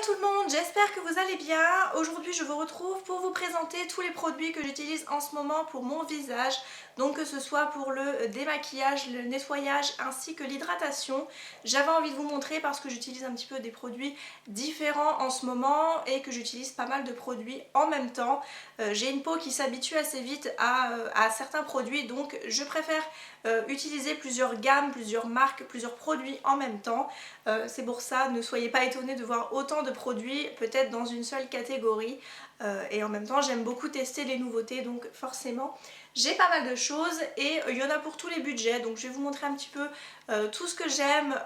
tout le monde, j'espère que vous allez bien. Aujourd'hui je vous retrouve pour vous présenter tous les produits que j'utilise en ce moment pour mon visage. Donc que ce soit pour le démaquillage, le nettoyage ainsi que l'hydratation. J'avais envie de vous montrer parce que j'utilise un petit peu des produits différents en ce moment et que j'utilise pas mal de produits en même temps. J'ai une peau qui s'habitue assez vite à certains produits, donc je préfère utiliser plusieurs gammes, plusieurs marques, plusieurs produits en même temps. C'est pour ça, ne soyez pas étonnés de voir autant de produits peut-être dans une seule catégorie. Et en même temps j'aime beaucoup tester les nouveautés, donc forcément j'ai pas mal de choses et il y en a pour tous les budgets. Donc je vais vous montrer un petit peu tout ce que j'aime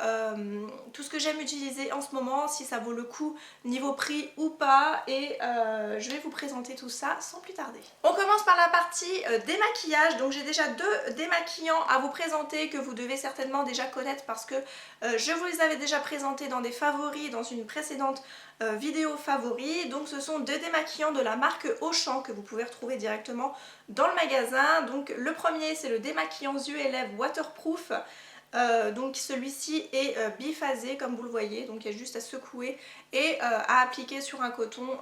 utiliser en ce moment, si ça vaut le coup niveau prix ou pas, et je vais vous présenter tout ça sans plus tarder. On commence par la partie démaquillage. Donc j'ai déjà deux démaquillants à vous présenter que vous devez certainement déjà connaître parce que je vous les avais déjà présentés dans des favoris dans une précédente vidéo favoris. Donc ce sont deux démaquillants de la marque Auchan que vous pouvez retrouver directement dans le magasin. Donc le premier, c'est le démaquillant yeux et lèvres waterproof. Donc celui-ci est biphasé comme vous le voyez, donc il y a juste à secouer et à appliquer sur un coton,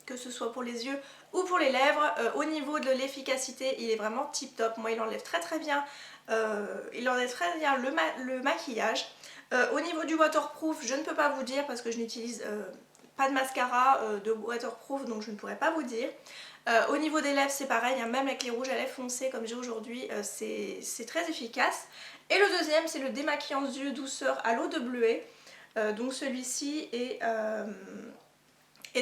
que ce soit pour les yeux ou pour les lèvres. Au niveau de l'efficacité, il est vraiment tip top. Moi il enlève très bien, le maquillage. Au niveau du waterproof, je ne peux pas vous dire parce que je n'utilise pas de mascara de waterproof, donc je ne pourrais pas vous dire. Au niveau des lèvres c'est pareil, hein, même avec les rouges à lèvres foncés comme j'ai aujourd'hui, c'est très efficace. Et le deuxième, c'est le démaquillant yeux douceur à l'eau de bleuet. Donc celui-ci est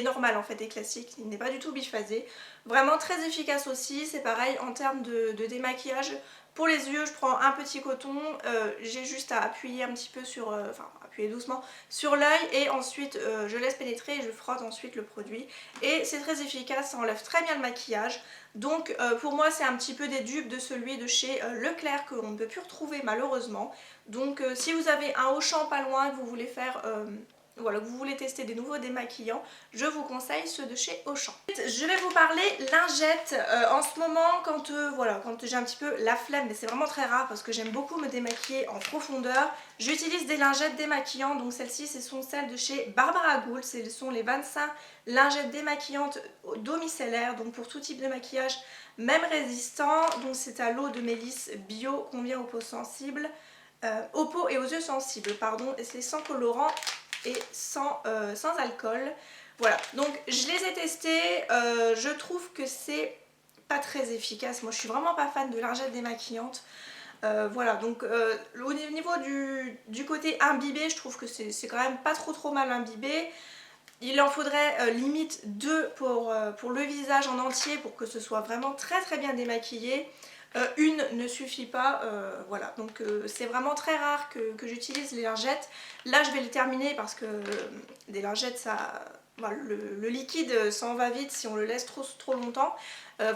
normal en fait, est classique, il n'est pas du tout biphasé. Vraiment très efficace aussi. C'est pareil en termes de démaquillage. Pour les yeux, je prends un petit coton, j'ai juste à appuyer un petit peu sur, enfin appuyer doucement sur l'œil et ensuite je laisse pénétrer et je frotte ensuite le produit. Et c'est très efficace, ça enlève très bien le maquillage. Donc pour moi c'est un petit peu des dupes de celui de chez Leclerc qu'on ne peut plus retrouver malheureusement. Donc si vous avez un Auchan pas loin, que vous voulez faire... voilà, que vous voulez tester des nouveaux démaquillants, je vous conseille ceux de chez Auchan. Je vais vous parler lingettes. En ce moment, quand j'ai un petit peu la flemme, mais c'est vraiment très rare parce que j'aime beaucoup me démaquiller en profondeur, j'utilise des lingettes démaquillantes. Donc celles-ci, ce sont celles de chez Barbara Gould. Ce sont les 25 lingettes démaquillantes d'eau micellaire, donc pour tout type de maquillage, même résistant. Donc c'est à l'eau de mélisse bio, convient aux peaux sensibles, aux peaux et aux yeux sensibles, pardon, et c'est sans colorant et sans alcool. Voilà, donc je les ai testés, je trouve que c'est pas très efficace. Moi je suis vraiment pas fan de lingettes démaquillantes. Voilà, donc au niveau du côté imbibé, je trouve que c'est quand même pas trop mal imbibé. Il en faudrait limite 2 pour le visage en entier pour que ce soit vraiment très bien démaquillé. Une ne suffit pas, voilà, donc c'est vraiment très rare que j'utilise les lingettes. Là je vais les terminer parce que des lingettes, ça, voilà, le liquide s'en va vite si on le laisse trop longtemps.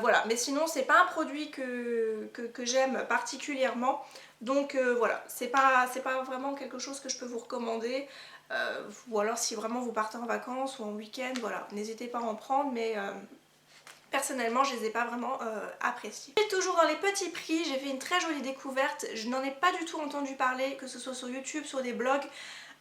Voilà, mais sinon c'est pas un produit que j'aime particulièrement. Donc voilà, c'est pas vraiment quelque chose que je peux vous recommander. Ou alors si vraiment vous partez en vacances ou en week-end, voilà, n'hésitez pas à en prendre, mais... personnellement je les ai pas vraiment appréciés. Et toujours dans les petits prix, j'ai fait une très jolie découverte. Je n'en ai pas du tout entendu parler, que ce soit sur YouTube, sur des blogs,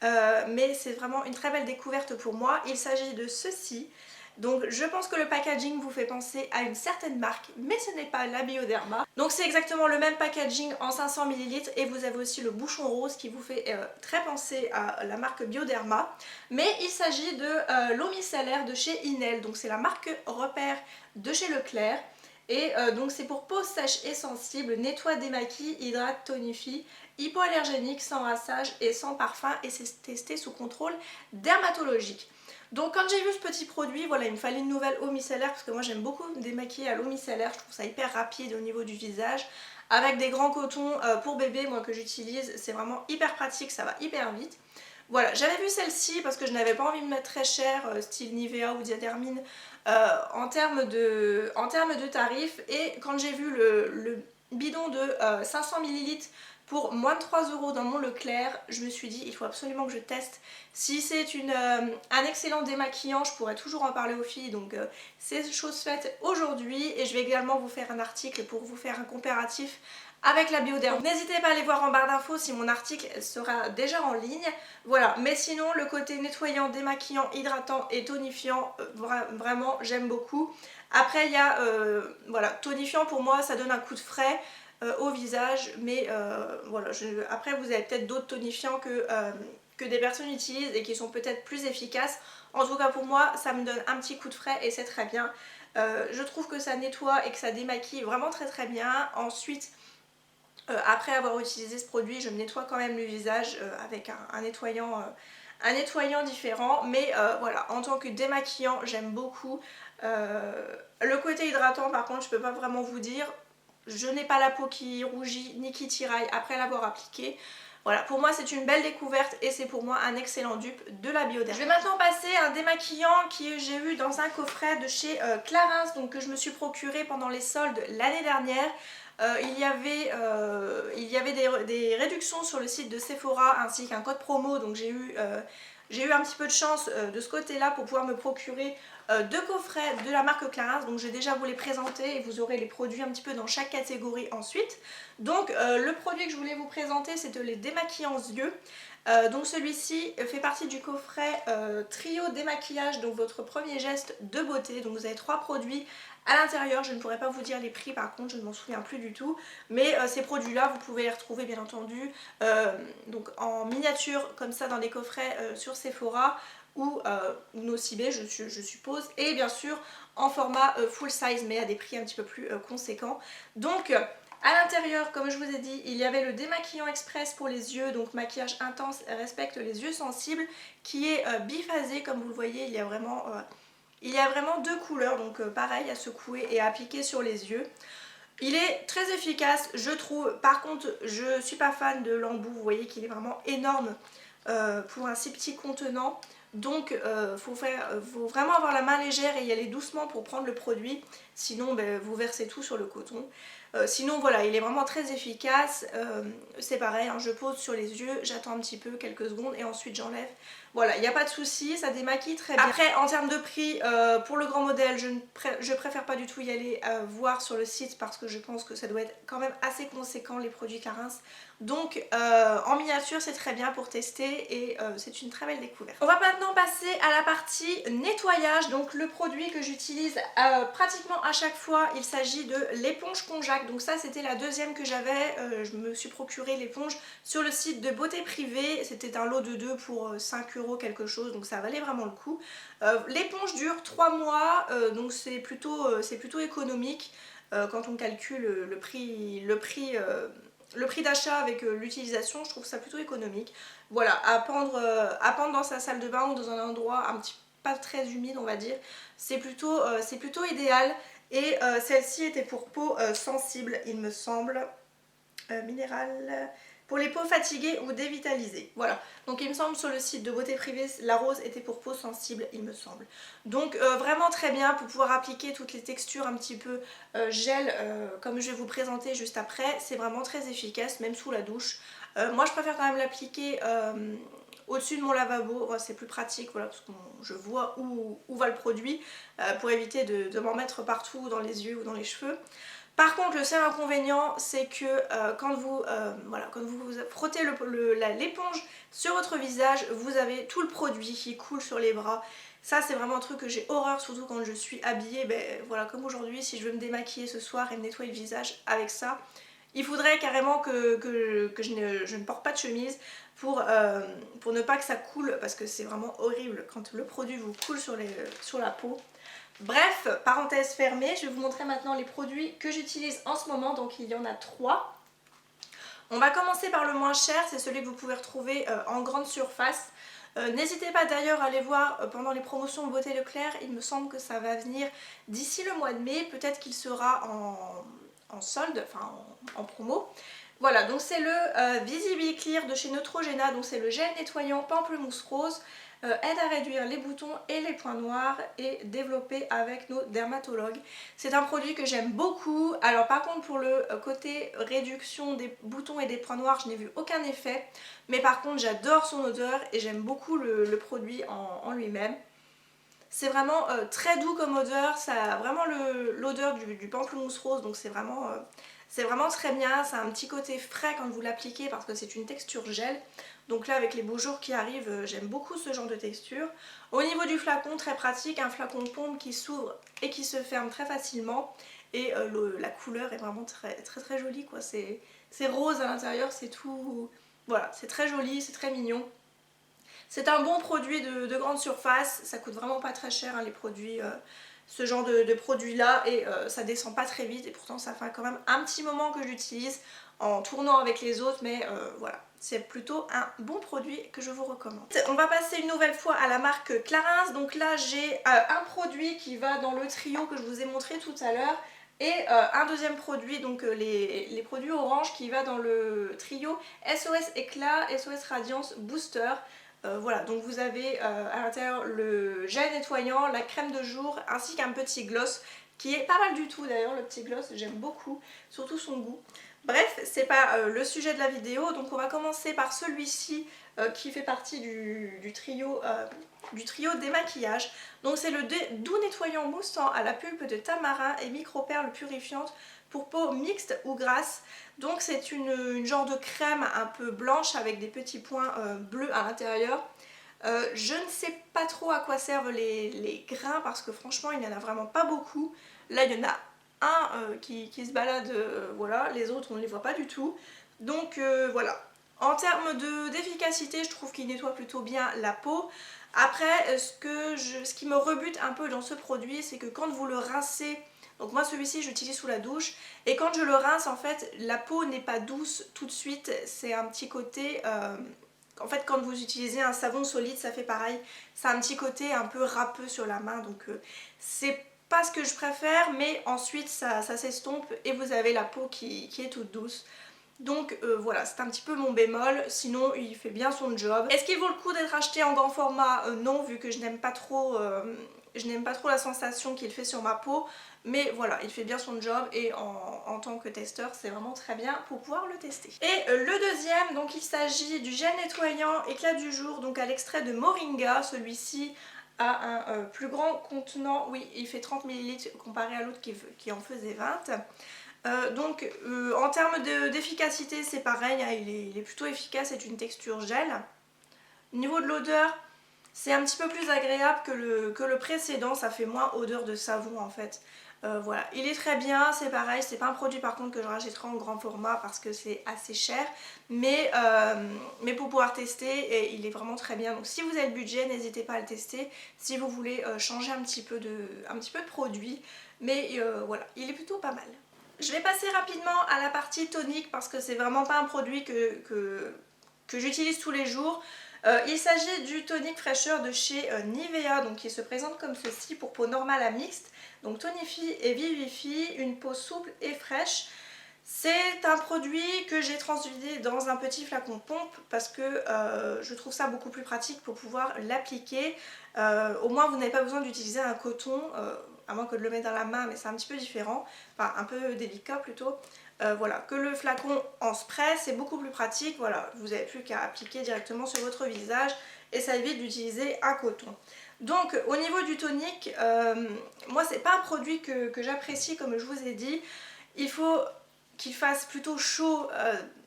mais c'est vraiment une très belle découverte pour moi. Il s'agit de ceci. Donc je pense que le packaging vous fait penser à une certaine marque, mais ce n'est pas la Bioderma. Donc c'est exactement le même packaging en 500 ml et vous avez aussi le bouchon rose qui vous fait très penser à la marque Bioderma. Mais il s'agit de l'eau micellaire de chez Inel, donc c'est la marque repère de chez Leclerc. Et donc c'est pour peau sèche et sensible, nettoie, démaquille, hydrate, tonifie, hypoallergénique, sans rinçage et sans parfum, et c'est testé sous contrôle dermatologique. Donc quand j'ai vu ce petit produit, voilà, il me fallait une nouvelle eau micellaire parce que moi j'aime beaucoup me démaquiller à l'eau micellaire, je trouve ça hyper rapide au niveau du visage. Avec des grands cotons pour bébé, moi que j'utilise, c'est vraiment hyper pratique, ça va hyper vite. Voilà, j'avais vu celle-ci parce que je n'avais pas envie de mettre très cher, style Nivea ou Diadermine, en termes de tarifs. Et quand j'ai vu le bidon de 500 ml pour moins de 3 € dans mon Leclerc, je me suis dit il faut absolument que je teste. Si c'est un excellent démaquillant, je pourrais toujours en parler aux filles, donc c'est chose faite aujourd'hui. Et je vais également vous faire un article pour vous faire un comparatif avec la Bioderm. N'hésitez pas à aller voir en barre d'infos si mon article sera déjà en ligne. Voilà, mais sinon le côté nettoyant, démaquillant, hydratant et tonifiant, vraiment j'aime beaucoup. Après il y a, voilà, tonifiant pour moi ça donne un coup de frais au visage, mais voilà, après vous avez peut-être d'autres tonifiants que des personnes utilisent et qui sont peut-être plus efficaces. En tout cas pour moi ça me donne un petit coup de frais et c'est très bien. Je trouve que ça nettoie et que ça démaquille vraiment très bien. Ensuite, après avoir utilisé ce produit, je me nettoie quand même le visage avec un nettoyant différent. Mais voilà, en tant que démaquillant, j'aime beaucoup. Le côté hydratant, par contre, je peux pas vraiment vous dire. Je n'ai pas la peau qui rougit ni qui tiraille après l'avoir appliqué. Voilà, pour moi c'est une belle découverte et c'est pour moi un excellent dupe de la Bioderm. Je vais maintenant passer à un démaquillant que j'ai eu dans un coffret de chez Clarins, donc que je me suis procuré pendant les soldes l'année dernière. Il y avait des réductions sur le site de Sephora ainsi qu'un code promo, donc j'ai eu un petit peu de chance de ce côté là pour pouvoir me procurer deux coffrets de la marque Clarins. Donc je vais déjà vous les présenter et vous aurez les produits un petit peu dans chaque catégorie ensuite. Donc le produit que je voulais vous présenter, c'était les démaquillants yeux. Donc celui-ci fait partie du coffret trio démaquillage, donc votre premier geste de beauté. Donc vous avez 3 produits à l'intérieur, je ne pourrais pas vous dire les prix par contre, je ne m'en souviens plus du tout. Mais ces produits là, vous pouvez les retrouver bien entendu donc en miniature comme ça dans des coffrets sur Sephora ou Nocibé je suppose. Et bien sûr en format full size mais à des prix un petit peu plus conséquents. Donc à l'intérieur, comme je vous ai dit, il y avait le démaquillant express pour les yeux, donc maquillage intense respecte les yeux sensibles, qui est biphasé comme vous le voyez, il y a vraiment 2 couleurs, donc pareil à secouer et à appliquer sur les yeux. Il est très efficace je trouve, par contre je suis pas fan de l'embout, vous voyez qu'il est vraiment énorme pour un si petit contenant. Donc faut vraiment avoir la main légère et y aller doucement pour prendre le produit, sinon vous versez tout sur le coton. Sinon voilà, il est vraiment très efficace, c'est pareil, hein, je pose sur les yeux, j'attends un petit peu quelques secondes et ensuite j'enlève. Voilà, il n'y a pas de souci, ça démaquille très bien. Après en termes de prix, pour le grand modèle, je préfère pas du tout y aller voir sur le site parce que je pense que ça doit être quand même assez conséquent les produits Clarins. Donc en miniature c'est très bien pour tester et c'est une très belle découverte. On va maintenant passer à la partie nettoyage, donc le produit que j'utilise pratiquement à chaque fois, il s'agit de l'éponge Conjac. Donc ça c'était la deuxième que j'avais, je me suis procuré l'éponge sur le site de Beauté Privée, c'était un lot de 2 pour 5 € quelque chose, donc ça valait vraiment le coup. L'éponge dure 3 mois, donc c'est plutôt économique quand on calcule le prix d'achat avec l'utilisation, je trouve ça plutôt économique. Voilà, à pendre dans sa salle de bain ou dans un endroit un petit pas très humide on va dire, c'est plutôt idéal. Et celle-ci était pour peau sensible il me semble, minérale, pour les peaux fatiguées ou dévitalisées. Voilà, donc il me semble sur le site de Beauté Privée, la rose était pour peau sensible il me semble. Donc vraiment très bien pour pouvoir appliquer toutes les textures un petit peu gel comme je vais vous présenter juste après. C'est vraiment très efficace même sous la douche. Moi je préfère quand même l'appliquer au-dessus de mon lavabo, c'est plus pratique voilà, parce que je vois où va le produit pour éviter de m'en mettre partout dans les yeux ou dans les cheveux. Par contre le seul inconvénient c'est que quand vous frottez l'éponge sur votre visage, vous avez tout le produit qui coule sur les bras. Ça c'est vraiment un truc que j'ai horreur, surtout quand je suis habillée, voilà, comme aujourd'hui, si je veux me démaquiller ce soir et me nettoyer le visage avec ça, il faudrait carrément que je ne porte pas de chemise pour ne pas que ça coule, parce que c'est vraiment horrible quand le produit vous coule sur la peau. Bref, parenthèse fermée, je vais vous montrer maintenant les produits que j'utilise en ce moment, donc il y en a 3. On va commencer par le moins cher, c'est celui que vous pouvez retrouver en grande surface. N'hésitez pas d'ailleurs à aller voir pendant les promotions Beauté Leclerc, il me semble que ça va venir d'ici le mois de mai, peut-être qu'il sera en solde, enfin en promo. Voilà, donc c'est le Visibi Clear de chez Neutrogena, donc c'est le gel nettoyant pamplemousse rose, aide à réduire les boutons et les points noirs et développé avec nos dermatologues. C'est un produit que j'aime beaucoup. Alors par contre pour le côté réduction des boutons et des points noirs, je n'ai vu aucun effet, mais par contre j'adore son odeur et j'aime beaucoup le produit en lui-même. C'est vraiment très doux comme odeur, ça a vraiment l'odeur du pamplemousse rose, donc c'est vraiment C'est vraiment très bien, ça a un petit côté frais quand vous l'appliquez parce que c'est une texture gel. Donc là avec les beaux jours qui arrivent, j'aime beaucoup ce genre de texture. Au niveau du flacon, très pratique, un flacon pompe qui s'ouvre et qui se ferme très facilement. Et la couleur est vraiment très jolie quoi, c'est rose à l'intérieur, c'est tout... Voilà, c'est très joli, c'est très mignon. C'est un bon produit de grande surface, ça coûte vraiment pas très cher hein, les produits, ce genre de produits là, et ça descend pas très vite et pourtant ça fait quand même un petit moment que j'utilise en tournant avec les autres, mais voilà, c'est plutôt un bon produit que je vous recommande. On va passer une nouvelle fois à la marque Clarins, donc là j'ai un produit qui va dans le trio que je vous ai montré tout à l'heure, et un deuxième produit, donc les produits orange qui va dans le trio SOS Éclat, SOS Radiance Booster. Voilà, donc vous avez à l'intérieur le gel nettoyant, la crème de jour ainsi qu'un petit gloss qui est pas mal du tout d'ailleurs, le petit gloss, j'aime beaucoup, surtout son goût. Bref, c'est pas le sujet de la vidéo, donc on va commencer par celui-ci qui fait partie du trio démaquillage. Donc c'est le doux nettoyant moussant à la pulpe de tamarin et micro-perles purifiantes pour peau mixte ou grasse. Donc c'est une genre de crème un peu blanche avec des petits points bleus à l'intérieur. Je ne sais pas trop à quoi servent les grains parce que franchement il n'y en a vraiment pas beaucoup. Là il y en a un qui se balade, voilà, les autres on ne les voit pas du tout. Donc voilà. En termes d'efficacité, je trouve qu'il nettoie plutôt bien la peau. Après, ce qui me rebute un peu dans ce produit, c'est que quand vous le rincez, donc moi celui-ci j'utilise sous la douche, et quand je le rince en fait, la peau n'est pas douce tout de suite, c'est un petit côté... en fait quand vous utilisez un savon solide ça fait pareil, ça a un petit côté un peu râpeux sur la main, donc c'est pas ce que je préfère, mais ensuite ça s'estompe et vous avez la peau qui est toute douce. Donc voilà, c'est un petit peu mon bémol, sinon il fait bien son job. Est-ce qu'il vaut le coup d'être acheté en grand format? Non, vu que je n'aime pas trop la sensation qu'il fait sur ma peau, mais voilà, il fait bien son job et en tant que testeur c'est vraiment très bien pour pouvoir le tester. Et le deuxième, donc il s'agit du gel nettoyant éclat du jour, donc à l'extrait de moringa. Celui-ci a un plus grand contenant, oui il fait 30 ml comparé à l'autre qui en faisait 20. En termes d'efficacité c'est pareil, hein, il est plutôt efficace, c'est une texture gel. Au niveau de l'odeur, c'est un petit peu plus agréable que le précédent, ça fait moins odeur de savon en fait. Voilà, il est très bien, c'est pareil, c'est pas un produit par contre que je rachèterai en grand format parce que c'est assez cher, mais pour pouvoir tester, il est vraiment très bien. Donc si vous avez le budget, n'hésitez pas à le tester si vous voulez changer un petit peu de produit, mais voilà, il est plutôt pas mal. Je vais passer rapidement à la partie tonique parce que c'est vraiment pas un produit que j'utilise tous les jours. Il s'agit du tonique fraîcheur de chez Nivea, donc qui se présente comme ceci pour peau normale à mixte. Donc tonifie et vivifie une peau souple et fraîche. C'est un produit que j'ai transvidé dans un petit flacon pompe parce que je trouve ça beaucoup plus pratique pour pouvoir l'appliquer. Au moins vous n'avez pas besoin d'utiliser un coton, à moins que de le mettre dans la main, mais c'est un petit peu différent, enfin un peu délicat plutôt. Voilà, que le flacon en spray c'est beaucoup plus pratique, voilà, vous n'avez plus qu'à appliquer directement sur votre visage et ça évite d'utiliser un coton. Donc au niveau du tonique, moi c'est pas un produit que j'apprécie comme je vous ai dit. Il faut qu'il fasse plutôt chaud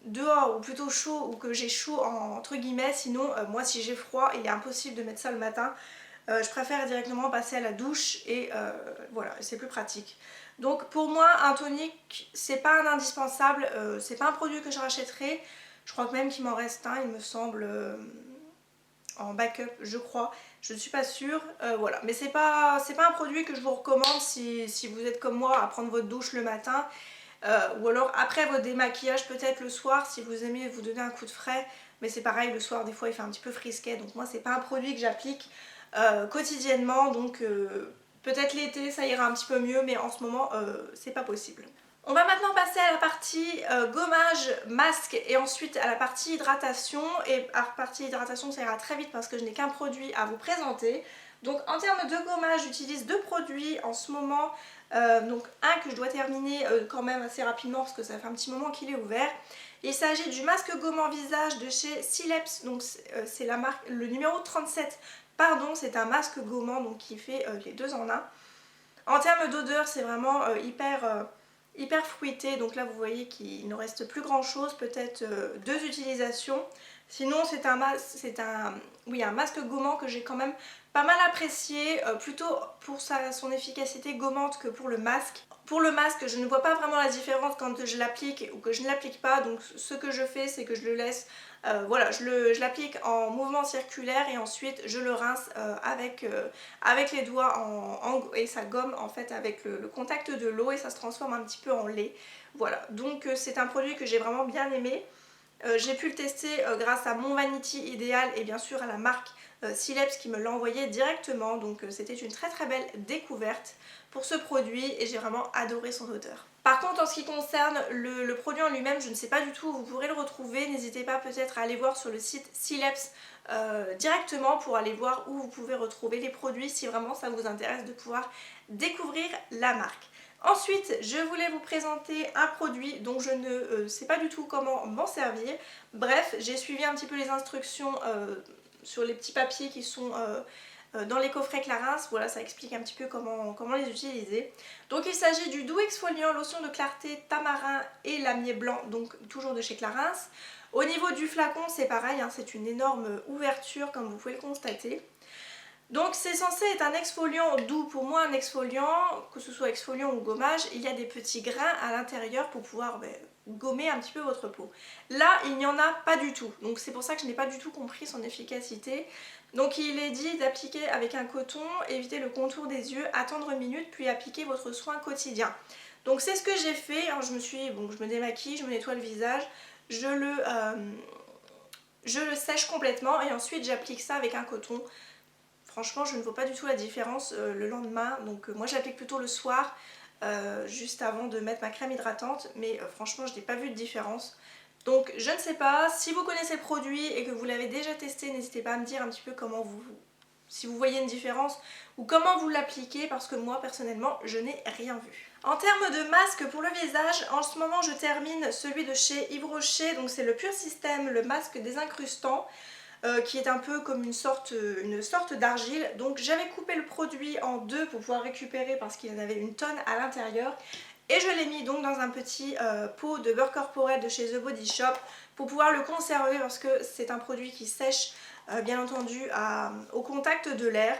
dehors ou plutôt chaud ou que j'ai chaud entre guillemets, sinon moi si j'ai froid il est impossible de mettre ça le matin. Je préfère directement passer à la douche et voilà, c'est plus pratique. Donc pour moi un tonique c'est pas un indispensable, c'est pas un produit que je rachèterai. Je crois que même qu'il m'en reste un, il me semble, en backup je crois, je ne suis pas sûre, voilà. Mais c'est pas un produit que je vous recommande si vous êtes comme moi à prendre votre douche le matin. Ou alors après votre démaquillage peut-être le soir si vous aimez vous donner un coup de frais, mais c'est pareil le soir des fois il fait un petit peu frisquet, donc moi c'est pas un produit que j'applique quotidiennement, donc peut-être l'été ça ira un petit peu mieux, mais en ce moment c'est pas possible. On va maintenant passer à la partie gommage, masque et ensuite à la partie hydratation, et à la partie hydratation ça ira très vite parce que je n'ai qu'un produit à vous présenter. Donc en termes de gommage j'utilise deux produits en ce moment. Donc un que je dois terminer quand même assez rapidement parce que ça fait un petit moment qu'il est ouvert. Il s'agit du masque gommant visage de chez Sileps, donc c'est la marque, le numéro 37, pardon, c'est un masque gommant donc qui fait les deux en un. En termes d'odeur c'est vraiment hyper fruité, donc là vous voyez qu'il ne reste plus grand chose, peut-être 2 utilisations. Sinon c'est un masque gommant que j'ai quand même pas mal apprécié, plutôt pour son efficacité gommante que pour le masque. Pour le masque, je ne vois pas vraiment la différence quand je l'applique ou que je ne l'applique pas, donc ce que je fais c'est que je le laisse, voilà, je l'applique en mouvement circulaire et ensuite je le rince avec les doigts et ça gomme en fait avec le contact de l'eau et ça se transforme un petit peu en lait. Voilà, donc c'est un produit que j'ai vraiment bien aimé. J'ai pu le tester grâce à Mon Vanity Idéal et bien sûr à la marque Sileps qui me l'a envoyé directement, donc c'était une très très belle découverte pour ce produit et j'ai vraiment adoré son odeur. Par contre en ce qui concerne le produit en lui-même, je ne sais pas du tout où vous pourrez le retrouver, n'hésitez pas peut-être à aller voir sur le site Sileps directement pour aller voir où vous pouvez retrouver les produits si vraiment ça vous intéresse de pouvoir découvrir la marque. Ensuite, je voulais vous présenter un produit dont je ne sais pas du tout comment m'en servir. Bref, j'ai suivi un petit peu les instructions sur les petits papiers qui sont dans les coffrets Clarins. Voilà, ça explique un petit peu comment les utiliser. Donc il s'agit du doux exfoliant lotion de clarté tamarin et lamier blanc, donc toujours de chez Clarins. Au niveau du flacon, c'est pareil, hein, c'est une énorme ouverture comme vous pouvez le constater. Donc c'est censé être un exfoliant doux. Pour moi un exfoliant, que ce soit exfoliant ou gommage, il y a des petits grains à l'intérieur pour pouvoir gommer un petit peu votre peau. Là il n'y en a pas du tout, donc c'est pour ça que je n'ai pas du tout compris son efficacité. Donc il est dit d'appliquer avec un coton, éviter le contour des yeux, attendre une minute puis appliquer votre soin quotidien. Donc c'est ce que j'ai fait. Alors, je me démaquille, je me nettoie le visage, je le sèche complètement et ensuite j'applique ça avec un coton. Franchement je ne vois pas du tout la différence le lendemain, donc moi j'applique plutôt le soir juste avant de mettre ma crème hydratante, mais franchement je n'ai pas vu de différence. Donc je ne sais pas, si vous connaissez le produit et que vous l'avez déjà testé, n'hésitez pas à me dire un petit peu si vous voyez une différence ou comment vous l'appliquez, parce que moi personnellement je n'ai rien vu. En termes de masque pour le visage, en ce moment je termine celui de chez Yves Rocher, donc c'est le Pur Système, le masque désincrustant. Qui est un peu comme une sorte d'argile. Donc j'avais coupé le produit en deux pour pouvoir récupérer parce qu'il y en avait une tonne à l'intérieur. Et je l'ai mis donc dans un petit pot de beurre corporel de chez The Body Shop pour pouvoir le conserver parce que c'est un produit qui sèche bien entendu au contact de l'air.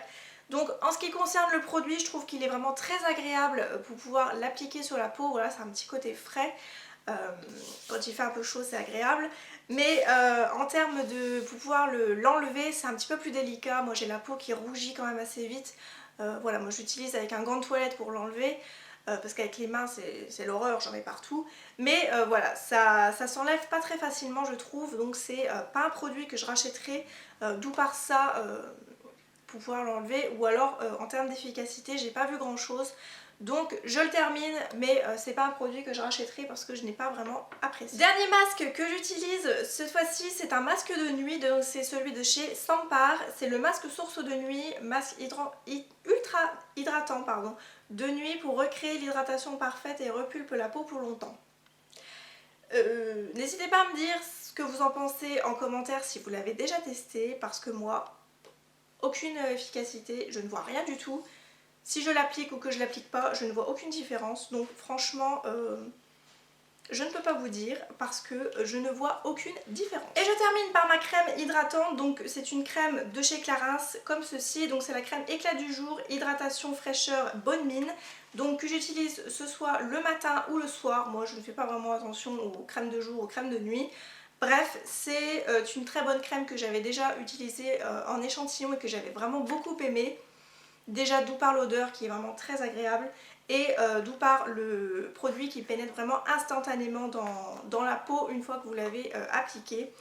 Donc en ce qui concerne le produit, je trouve qu'il est vraiment très agréable pour pouvoir l'appliquer sur la peau. Voilà, c'est un petit côté frais. Quand il fait un peu chaud c'est agréable, mais en termes de pouvoir l'enlever c'est un petit peu plus délicat. Moi j'ai la peau qui rougit quand même assez vite, voilà, moi j'utilise avec un gant de toilette pour l'enlever parce qu'avec les mains c'est l'horreur, j'en ai partout, mais voilà, ça s'enlève pas très facilement je trouve, donc c'est pas un produit que je rachèterai d'où par ça pour pouvoir l'enlever, ou alors en termes d'efficacité j'ai pas vu grand chose. Donc je le termine, mais c'est pas un produit que je rachèterai parce que je n'ai pas vraiment apprécié. Dernier masque que j'utilise cette fois-ci, c'est un masque de nuit, donc c'est celui de chez Sampar. C'est le masque source de nuit, masque ultra hydratant de nuit pour recréer l'hydratation parfaite et repulpe la peau pour longtemps. N'hésitez pas à me dire ce que vous en pensez en commentaire si vous l'avez déjà testé, parce que moi, aucune efficacité, je ne vois rien du tout. Si je l'applique ou que je l'applique pas, je ne vois aucune différence. Donc franchement, je ne peux pas vous dire parce que je ne vois aucune différence. Et je termine par ma crème hydratante. Donc c'est une crème de chez Clarins comme ceci. Donc c'est la crème éclat du jour, hydratation, fraîcheur, bonne mine. Donc que j'utilise ce soit le matin ou le soir. Moi je ne fais pas vraiment attention aux crèmes de jour, aux crèmes de nuit. Bref, c'est une très bonne crème que j'avais déjà utilisée en échantillon et que j'avais vraiment beaucoup aimé. Déjà d'où par l'odeur qui est vraiment très agréable et d'où par le produit qui pénètre vraiment instantanément dans la peau une fois que vous l'avez appliqué.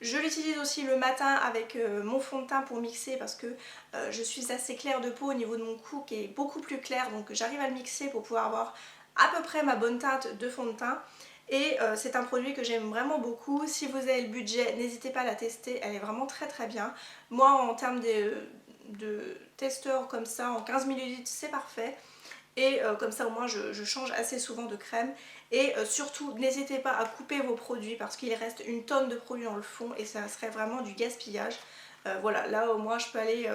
Je l'utilise aussi le matin avec mon fond de teint pour mixer parce que je suis assez claire de peau au niveau de mon cou qui est beaucoup plus clair, donc j'arrive à le mixer pour pouvoir avoir à peu près ma bonne teinte de fond de teint. Et c'est un produit que j'aime vraiment beaucoup. Si vous avez le budget, n'hésitez pas à la tester, elle est vraiment très très bien. Moi en termes de testeur comme ça en 15 ml c'est parfait, et comme ça au moins je change assez souvent de crème. Et surtout n'hésitez pas à couper vos produits parce qu'il reste une tonne de produits dans le fond et ça serait vraiment du gaspillage. Voilà, là au moins je peux aller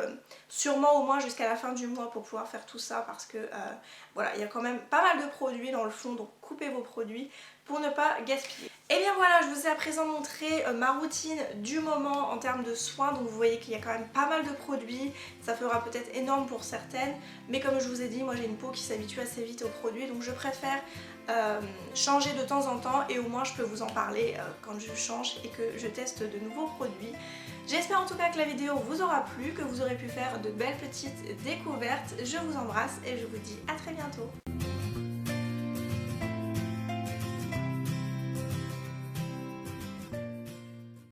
sûrement au moins jusqu'à la fin du mois pour pouvoir faire tout ça parce que voilà, il y a quand même pas mal de produits dans le fond, donc coupez vos produits pour ne pas gaspiller. Et bien voilà, je vous ai à présent montré ma routine du moment en termes de soins, donc vous voyez qu'il y a quand même pas mal de produits, ça fera peut-être énorme pour certaines, mais comme je vous ai dit, moi j'ai une peau qui s'habitue assez vite aux produits, donc je préfère changer de temps en temps et au moins je peux vous en parler quand je change et que je teste de nouveaux produits. J'espère en tout cas que la vidéo vous aura plu, que vous aurez pu faire de belles petites découvertes. Je vous embrasse et je vous dis à très bientôt.